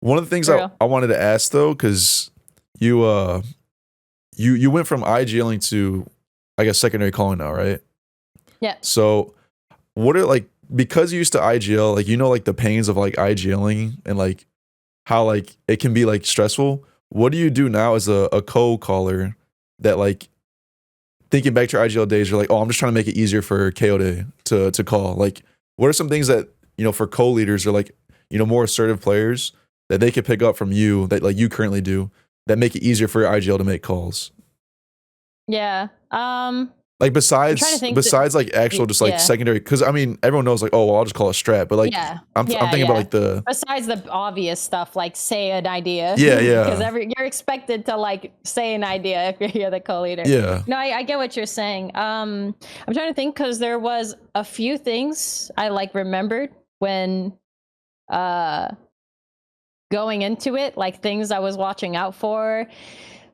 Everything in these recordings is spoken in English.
One of the things For I, real. I wanted to ask though, because you went from IGLing to, I guess, secondary calling now, right? Yeah. So what are like, because you used to IGL, like like the pains of like IGLing and like how like it can be like stressful. What do you do now as a co-caller that like thinking back to your IGL days, you're like, oh, I'm just trying to make it easier for KO to call. Like, what are some things that for co-leaders or like more assertive players that they could pick up from you that like you currently do that make it easier for your IGL to make calls? Yeah. Like I'm trying to think. besides like actual just like Yeah. secondary, because I mean everyone knows like, oh well, I'll just call a strat, but like Yeah. I'm Yeah. thinking about Yeah. like the Besides the obvious stuff, like say an idea, yeah because yeah you're expected to like say an idea if you're the co-leader. yeah No, I get what you're saying. I'm trying to think because there was a few things I like remembered when going into it, like things I was watching out for.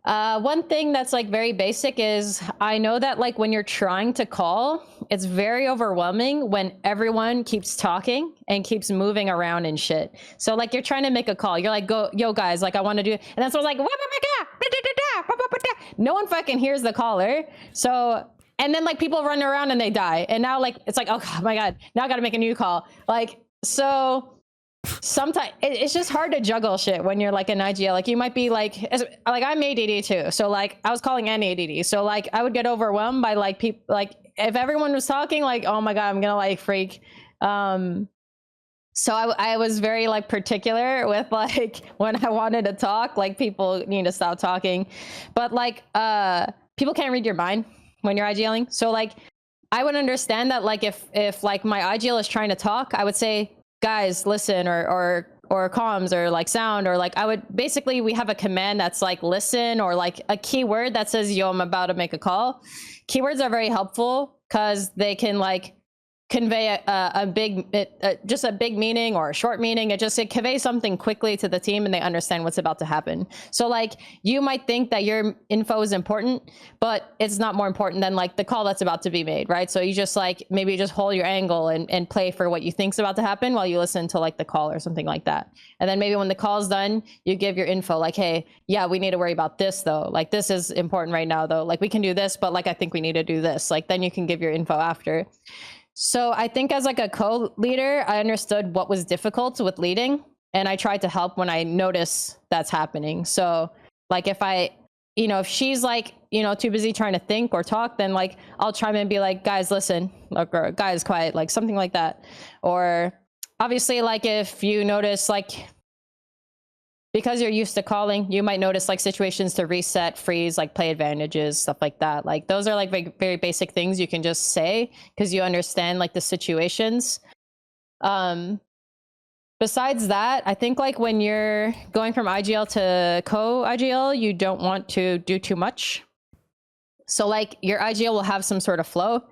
One thing that's like very basic is I know that like when you're trying to call, it's very overwhelming when everyone keeps talking and keeps moving around and shit. So like you're trying to make a call, you're like, go, yo guys, like I want to do, and then someone's like, no one fucking hears the caller. So and then like people run around and they die, and now like it's like, oh my god, now I got to make a new call. Like so sometimes it's just hard to juggle shit when you're like an IGL. Like you might be like I'm ADD too, so like I was calling an ADD, so like I would get overwhelmed by like people, like if everyone was talking, like oh my god, I'm gonna like freak. So I was very like particular with like when I wanted to talk, like people need to stop talking, but like people can't read your mind when you're IGLing. So like I would understand that like if like my IGL is trying to talk, I would say, guys, listen, or comms or like sound, or like I would basically, we have a command that's like listen, or like a keyword that says, yo, I'm about to make a call. Keywords are very helpful because they can like convey a big just a big meaning or a short meaning. It conveys something quickly to the team and they understand what's about to happen. So like you might think that your info is important, but it's not more important than like the call that's about to be made, right? So you just like maybe just hold your angle and play for what you think's about to happen while you listen to like the call or something like that. And then maybe when the call's done, you give your info like, hey, yeah, we need to worry about this though, like this is important right now though, like we can do this, but like I think we need to do this. Like then you can give your info after. So I think as like a co-leader, I understood what was difficult with leading, and I tried to help when I notice that's happening. So like if if she's like, too busy trying to think or talk, then like I'll chime in and be like, guys, listen, or guys, quiet, like something like that. Or obviously like if you notice like, because you're used to calling, you might notice like situations to reset, freeze, like play advantages, stuff like that. Like those are like very, very basic things you can just say because you understand like the situations. Besides that, I think like when you're going from IGL to co-IGL, you don't want to do too much. So like your IGL will have some sort of flow.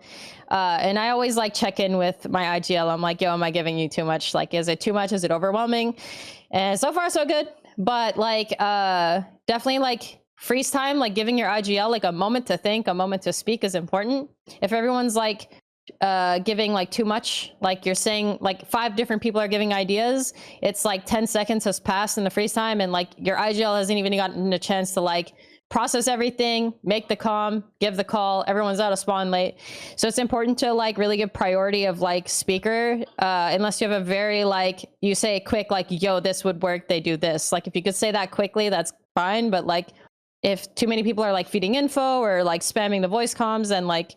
And I always like check in with my IGL. I'm like, yo, am I giving you too much? Like, is it too much? Is it overwhelming? And so far so good. But like definitely like freeze time, like giving your IGL like a moment to think, a moment to speak is important. If everyone's like giving like too much, like you're saying like 5 different people are giving ideas, it's like 10 seconds has passed in the freeze time and like your IGL hasn't even gotten a chance to like process everything, make the comm, give the call, everyone's out of spawn late. So it's important to like really give priority of like speaker, unless you have a very like, you say quick, like, yo, this would work, they do this. Like if you could say that quickly, that's fine. But like if too many people are like feeding info or like spamming the voice comms, and like,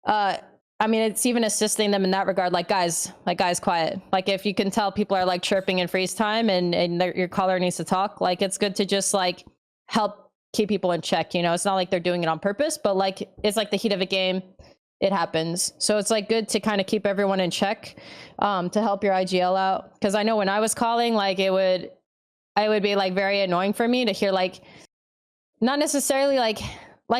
I mean, it's even assisting them in that regard. Like guys, quiet. Like if you can tell people are like chirping in freeze time and your caller needs to talk, like it's good to just like help keep people in check. It's not like they're doing it on purpose, but like it's like the heat of a game, it happens. So it's like good to kind of keep everyone in check, to help your IGL out. Because I know when I was calling, like it would be like very annoying for me to hear like, not necessarily like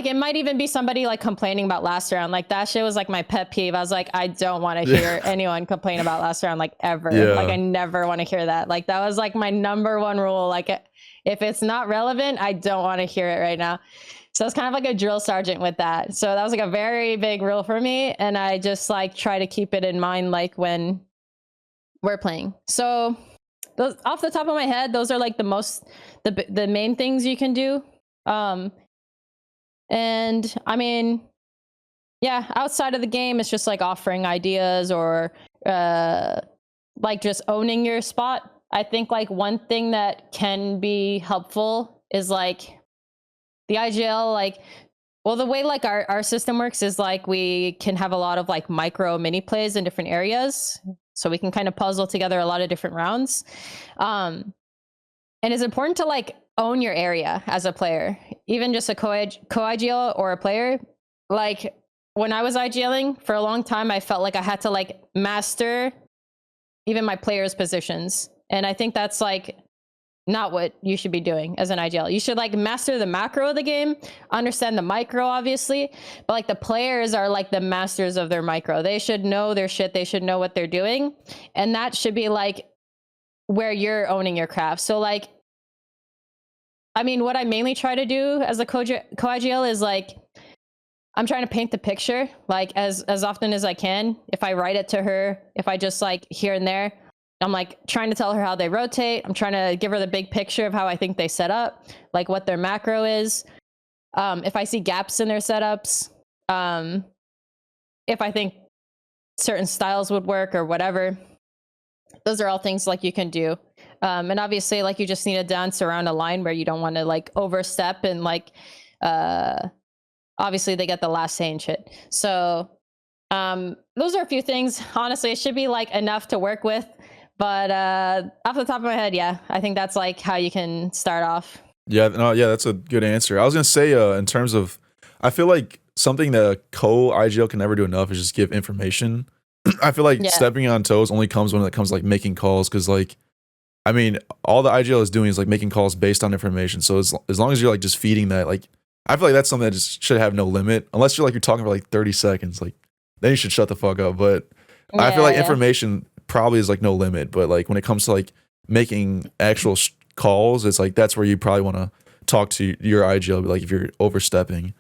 it might even be somebody like complaining about last round. Like that shit was like my pet peeve. I was like, I don't want to hear anyone complain about last round, like ever. Yeah. Like I never want to hear that. Like that was like my number one rule. Like if it's not relevant, I don't want to hear it right now. So it's kind of like a drill sergeant with that. So that was like a very big rule for me. And I just like try to keep it in mind, like when we're playing. So those off the top of my head, those are like the main things you can do. And I mean, yeah, outside of the game, it's just like offering ideas or like just owning your spot. I think like one thing that can be helpful is like the IGL, like, well, the way like our system works is like we can have a lot of like micro mini plays in different areas. So we can kind of puzzle together a lot of different rounds. And it's important to like own your area as a player, even just a co-IGL or a player. Like when I was IGLing for a long time, I felt like I had to like master even my players' positions. And I think that's like not what you should be doing as an IGL. You should like master the macro of the game, understand the micro, obviously, but like the players are like the masters of their micro. They should know their shit. They should know what they're doing. And that should be like where you're owning your craft. So like, I mean, what I mainly try to do as a co-IGL is like, I'm trying to paint the picture like as often as I can. If I write it to her, if I just like here and there, I'm like trying to tell her how they rotate. I'm trying to give her the big picture of how I think they set up, like what their macro is. If I see gaps in their setups, if I think certain styles would work or whatever, those are all things like you can do. And obviously like you just need to dance around a line where you don't want to like overstep and like, obviously they get the last say and shit. So those are a few things. Honestly, it should be like enough to work with. But off the top of my head, yeah, I think that's like how you can start off. Yeah, no, yeah, that's a good answer. I was gonna say, in terms of, I feel like something that a co-IGL can never do enough is just give information. I feel like stepping on toes only comes when it comes to, like making calls, because like, I mean, all the IGL is doing is like making calls based on information. So as long as you're like just feeding that, like, I feel like that's something that just should have no limit, unless you're talking for like 30 seconds, like then you should shut the fuck up. But I feel like information probably is like no limit, but like when it comes to like making actual calls, it's like that's where you probably want to talk to your IGL, like if you're overstepping.